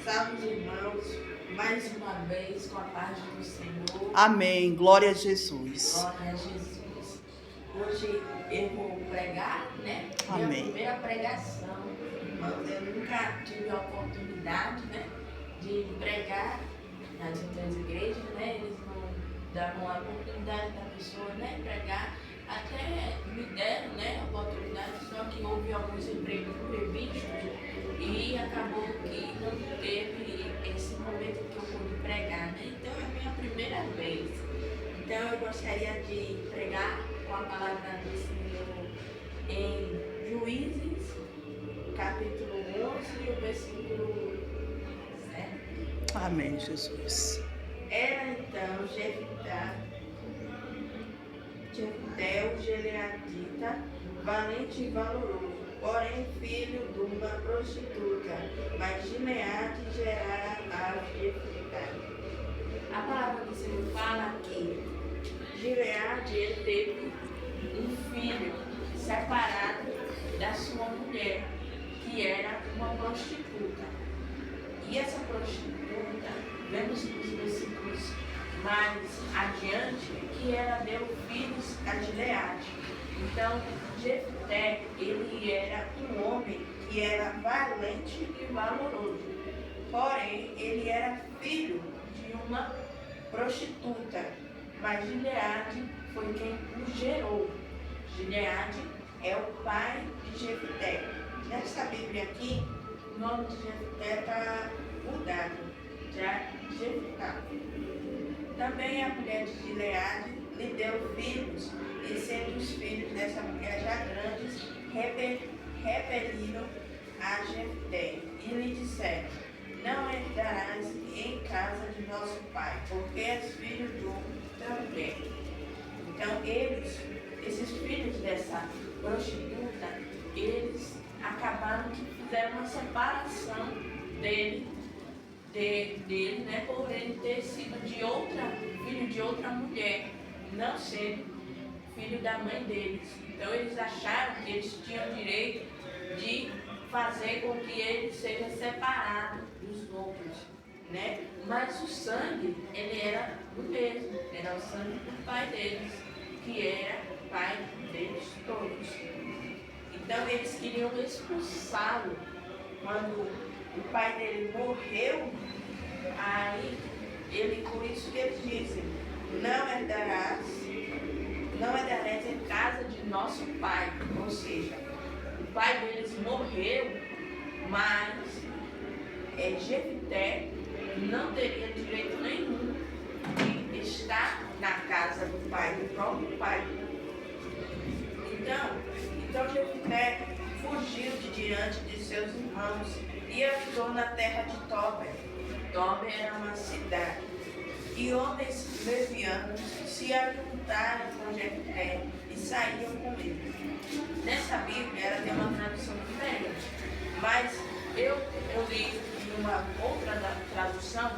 Salve os irmãos, mais uma vez com a paz do Senhor. Amém. Glória a Jesus. Glória a Jesus. Hoje eu vou pregar, né? Amém. Minha primeira pregação. Irmãos, eu nunca tive a oportunidade, né, de pregar nas outras igrejas, né? Eles não davam a oportunidade da pessoa, né, pregar. Até me deram, né, a oportunidade, só que houve alguns imprevistos e acabou que não teve esse momento que eu pude pregar, né? Então é a minha primeira vez. Então eu gostaria de pregar com a palavra do Senhor em Juízes, capítulo 11, o versículo 7. Amém, Jesus. Era então Jefté, o gileadita, valente e valoroso, porém filho de uma prostituta, mas Gileade gerara a Jefté. A palavra do Senhor fala que Gileade ele teve um filho separado da sua mulher, que era uma prostituta. E essa prostituta, vemos nos versículos mais adiante, que ela deu filhos a Gileade. Então, Jefté, ele era um homem que era valente e valoroso. Porém, ele era filho de uma prostituta. Mas Gileade foi quem o gerou. Gileade é o pai de Jefté. Nessa Bíblia aqui, o nome de Jefté está mudado. Já Jefté. Também a mulher de Gileade lhe deu filhos, e sendo os filhos dessa mulher já grandes, repeliram a Jefté e lhe disseram: não entrarás em casa de nosso pai, porque és filho de outra mulher. Então esses filhos dessa prostituta, eles acabaram que fizeram uma separação dele, né, por ele ter sido filho de outra mulher, não sendo filho da mãe deles. Então eles acharam que eles tinham direito de fazer com que ele seja separado dos outros, né? Mas o sangue, ele era o mesmo, era o sangue do pai deles, que era o pai deles todos. Então eles queriam expulsá-lo. Quando o pai dele morreu, aí por isso que eles dizem: não herdarás em casa de nosso pai. Ou seja, o pai deles morreu, mas Jefté não teria direito nenhum de estar na casa do pai, do próprio pai. Então Jefté fugiu de diante de seus irmãos e habitou na terra de Tobi. Tobi era uma cidade. E homens levianos se ajuntaram com Jefté e saíam com ele. Nessa Bíblia ela tem uma tradução diferente, mas eu li em uma outra tradução,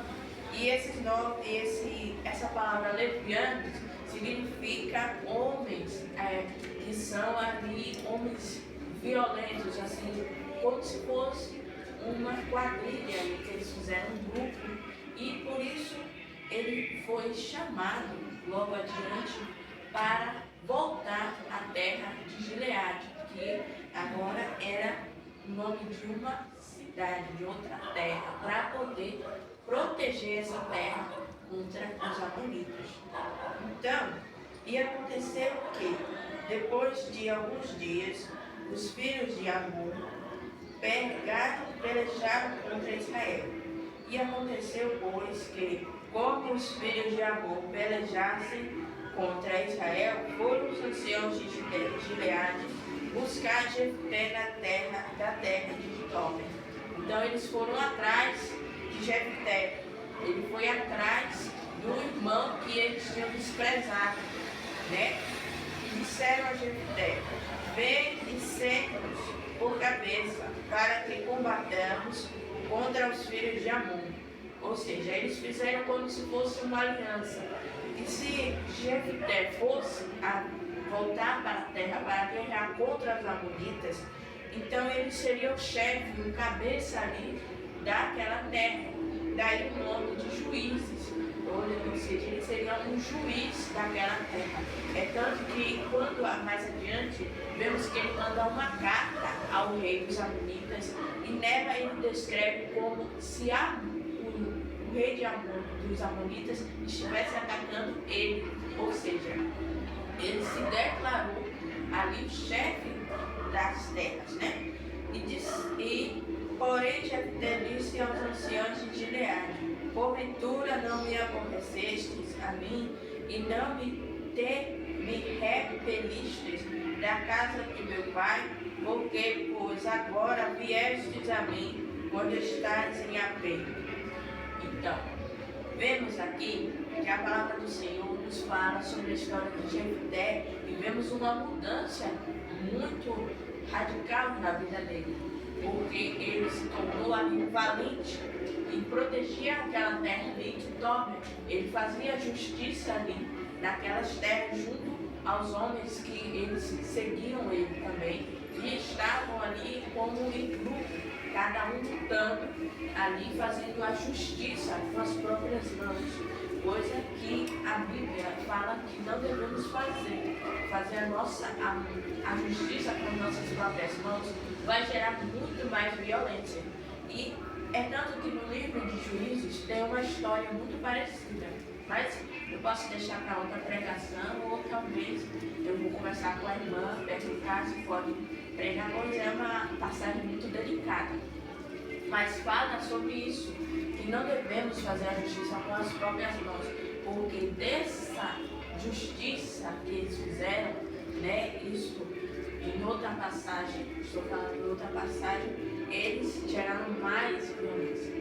e essa palavra levianos significa homens que são ali homens violentos, assim, como se fosse uma quadrilha que eles fizeram um grupo, e por isso ele foi chamado logo adiante para voltar à terra de Gileade, que agora era o nome de uma cidade, de outra terra, para poder proteger essa terra contra os amonitas. Então, e aconteceu que, depois de alguns dias, os filhos de Amon pelejaram contra Israel. E aconteceu, pois, que, como os filhos de Amon pelejassem contra Israel, foram os anciãos de Gileade buscar Jefté da terra de Tobi. Então eles foram atrás de Jefté. Ele foi atrás do irmão que eles tinham desprezado, né? E disseram a Jefté: vem e senta-nos por cabeça, para que combatamos contra os filhos de Amon. Ou seja, eles fizeram como se fosse uma aliança. E se Jefté fosse voltar para a terra para guerrear contra os amonitas, então ele seria o chefe, o cabeça ali daquela terra. terra. Daí o nome de juízes, ou seja, ele seria um juiz daquela terra. É tanto que, quando mais adiante, vemos que ele manda uma carta ao rei dos Amonitas, e nela ele descreve como se o rei dos Amonitas estivesse atacando ele, ou seja, ele se declarou ali o chefe das terras, né? Porém, Jefté disse aos anciãos de Gileade: porventura não me aborrecestes a mim e não me repelistes da casa de meu pai? Porque, pois, agora viestes a mim quando estáis em aperto. Então, vemos aqui que a palavra do Senhor nos fala sobre a história de Jefté e vemos uma mudança muito radical na vida dele, porque ele se tornou ali um valente e protegia aquela terra ali de Tobia. Ele fazia justiça ali naquelas terras junto aos homens que eles seguiam ele também e estavam ali como em grupo, cada um lutando ali, fazendo a justiça com as próprias mãos, coisa que a Bíblia fala que não devemos fazer a justiça com as nossas próprias mãos vai gerar muito mais violência. E é tanto que no livro de Juízes tem uma história muito parecida, mas eu posso deixar para outra pregação, ou talvez eu vou conversar com a irmã, perguntar se pode pregar, pois é uma passagem muito delicada. Mas fala sobre isso, que não devemos fazer a justiça com as próprias mãos, porque dessa justiça que eles fizeram, né, isso em outra passagem, estou falando em outra passagem, eles geraram mais violência.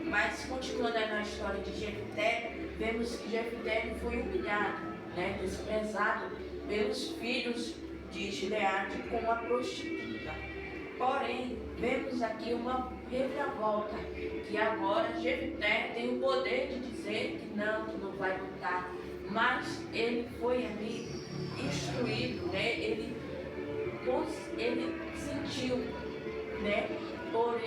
Mas continuando aí na história de Jefté, vemos que Jefté foi humilhado, né, desprezado pelos filhos de Gileade como a prostituta. Porém, vemos aqui uma reviravolta, que agora Jefté tem o poder de dizer que não, tu não vai lutar, mas ele foi ali instruído, né, ele sentiu, né, por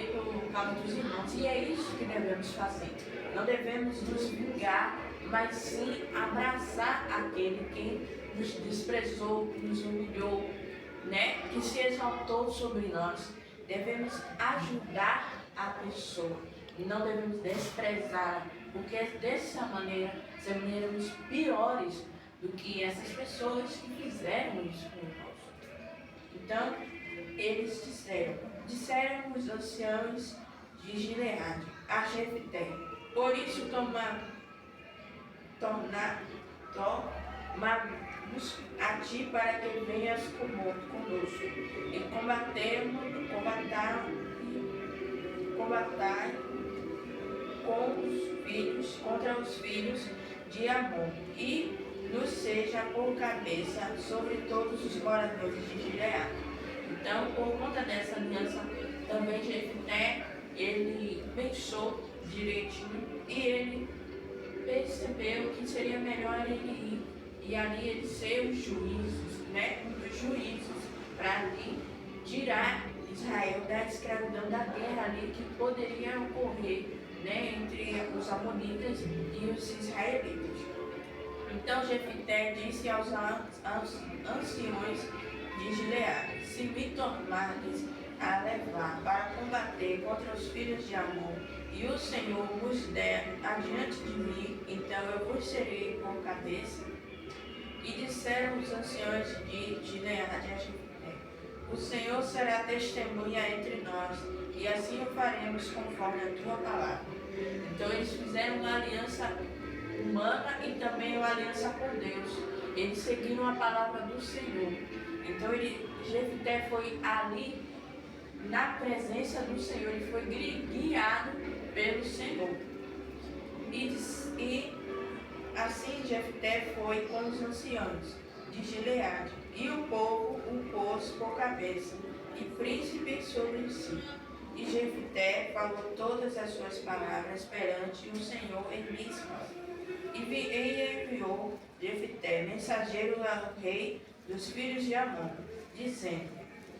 causa dos irmãos, e é isso que devemos fazer. Não devemos nos vingar, mas sim abraçar aquele que nos desprezou, que nos humilhou, né, que se exaltou sobre nós. Devemos ajudar a pessoa e não devemos desprezá-la, porque dessa maneira seremos piores do que essas pessoas que fizeram isso com nós. Então, eles disseram os anciãos de Gileade a Jefté: por isso tomamos a ti para que venhas conosco e combatai contra os filhos de Amon, e nos seja por cabeça sobre todos os moradores de Gileade. Então, por conta dessa aliança, também Jefté, ele pensou direitinho e ele percebeu que seria melhor ele ir. E ali ele ser os juízes, né? Os juízes, para ali tirar Israel da escravidão, da guerra ali que poderia ocorrer, né, entre os amonitas e os israelitas. Então Jefté disse aos anciões de Gileade: se me tornardes a levar para combater contra os filhos de Amon, e o Senhor vos der adiante de mim, então eu vos serei por cabeça. E disseram os anciões de Gileade a Jefté: o Senhor será testemunha entre nós, e assim o faremos conforme a tua palavra. Então eles fizeram uma aliança humana e também uma aliança com Deus. Eles seguiram a palavra do Senhor. Então Jefté foi ali na presença do Senhor, ele foi guiado pelo Senhor. E assim Jefté foi com os anciãos de Gileade, e o povo o pôs por cabeça e príncipe sobre si. E Jefté falou todas as suas palavras perante o Senhor em Mispa. E enviou Jefté mensageiro ao rei dos filhos de Amon, dizendo: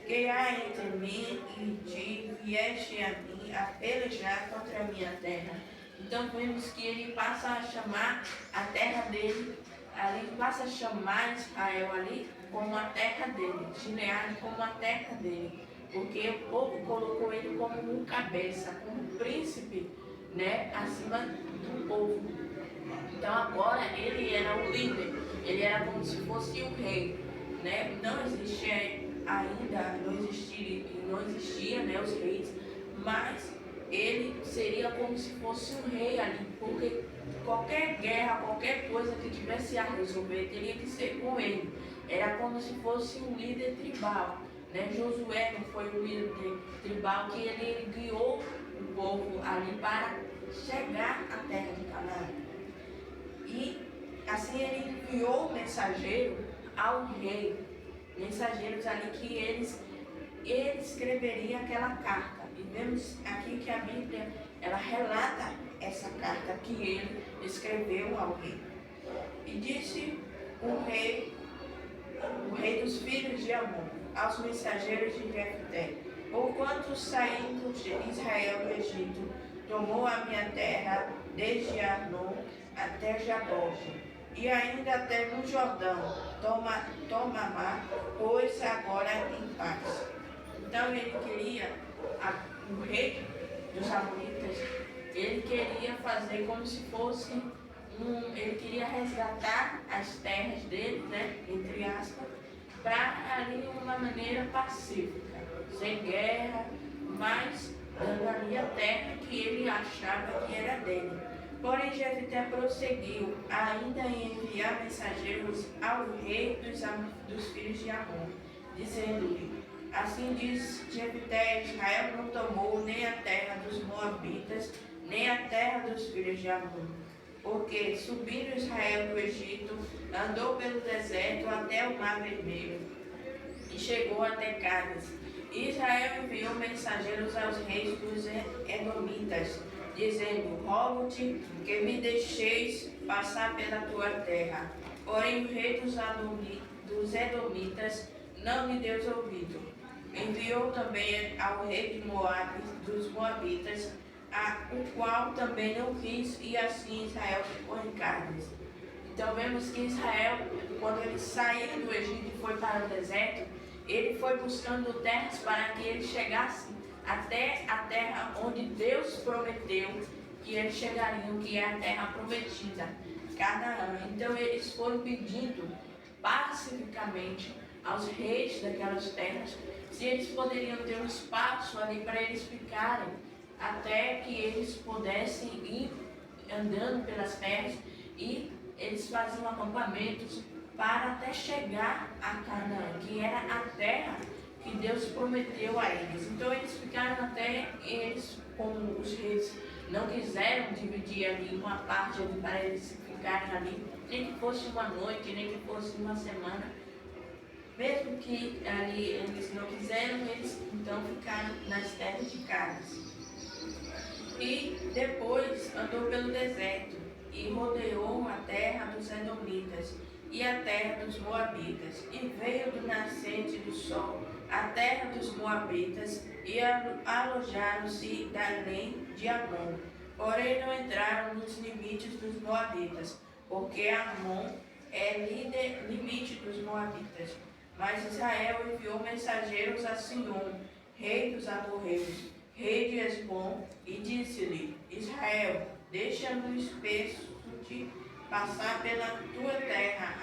que há entre mim e ti, vieste a mim a pelejar contra a minha terra. Então vemos que ele passa a chamar a terra dele, ali passa a chamar Israel ali como a terra dele, Gileade como a terra dele, porque o povo colocou ele como um cabeça, como um príncipe, né, acima do povo. Então agora ele era o líder, ele era como se fosse o rei, né? Não existia ainda, não existia, né, os reis, mas ele seria como se fosse um rei ali, porque qualquer guerra, qualquer coisa que tivesse a resolver, teria que ser com ele. Era como se fosse um líder tribal, né? Josué não foi o líder tribal que ele guiou o povo ali para chegar à terra de Canaã. E assim ele enviou o mensageiro ao rei, mensageiros ali que ele escreveria aquela carta. E vemos aqui que a Bíblia, ela relata essa carta que ele escreveu ao rei. E disse o rei dos filhos de Amon, aos mensageiros de Jefté: porquanto saindo de Israel do Egito, tomou a minha terra desde Arnon até Jaboque, e ainda até no Jordão, toma-ma, pois agora em paz. Então ele queria, o rei dos Amonitas, ele queria fazer como se fosse ele queria resgatar as terras dele, né, entre aspas, para ali uma maneira pacífica, sem guerra, mas dando ali a terra que ele achava que era dele. Porém, Jefté prosseguiu ainda em enviar mensageiros ao rei dos filhos de Amon, dizendo-lhe: assim diz Jefté: Israel não tomou nem a terra dos Moabitas, nem a terra dos filhos de Amon, porque subindo Israel do Egito, andou pelo deserto até o Mar Vermelho, e chegou até Cádiz. Israel enviou mensageiros aos reis dos Edomitas, dizendo: rogo-te que me deixeis passar pela tua terra. Porém o rei dos Edomitas não lhe deu ouvido. Enviou também ao rei de Moabe, dos Moabitas, o qual também não quis, e assim Israel ficou em Cádiz. Então vemos que Israel, quando ele saiu do Egito e foi para o deserto, ele foi buscando terras para que ele chegasse até a terra onde Deus prometeu que eles chegariam, que é a terra prometida, Canaã. Então eles foram pedindo pacificamente aos reis daquelas terras se eles poderiam ter um espaço ali para eles ficarem, até que eles pudessem ir andando pelas terras, e eles faziam acampamentos para até chegar a Canaã, que era a terra que Deus prometeu a eles. Então eles ficaram até, eles, como os reis não quiseram dividir ali uma parte ali para eles ficarem ali, nem que fosse uma noite, nem que fosse uma semana, mesmo que ali eles não quiseram, eles então ficaram nas terras de Cádiz. E depois andou pelo deserto e rodeou a terra dos Edomitas e a terra dos Moabitas, e veio do nascente do sol a terra dos Moabitas, e alojaram-se além de Amon. Porém não entraram nos limites dos Moabitas, porque Amon é limite dos Moabitas. Mas Israel enviou mensageiros a Sion, rei dos amorreus, rei de Hesbom, e disse-lhe: Israel, deixa-nos passar pela tua terra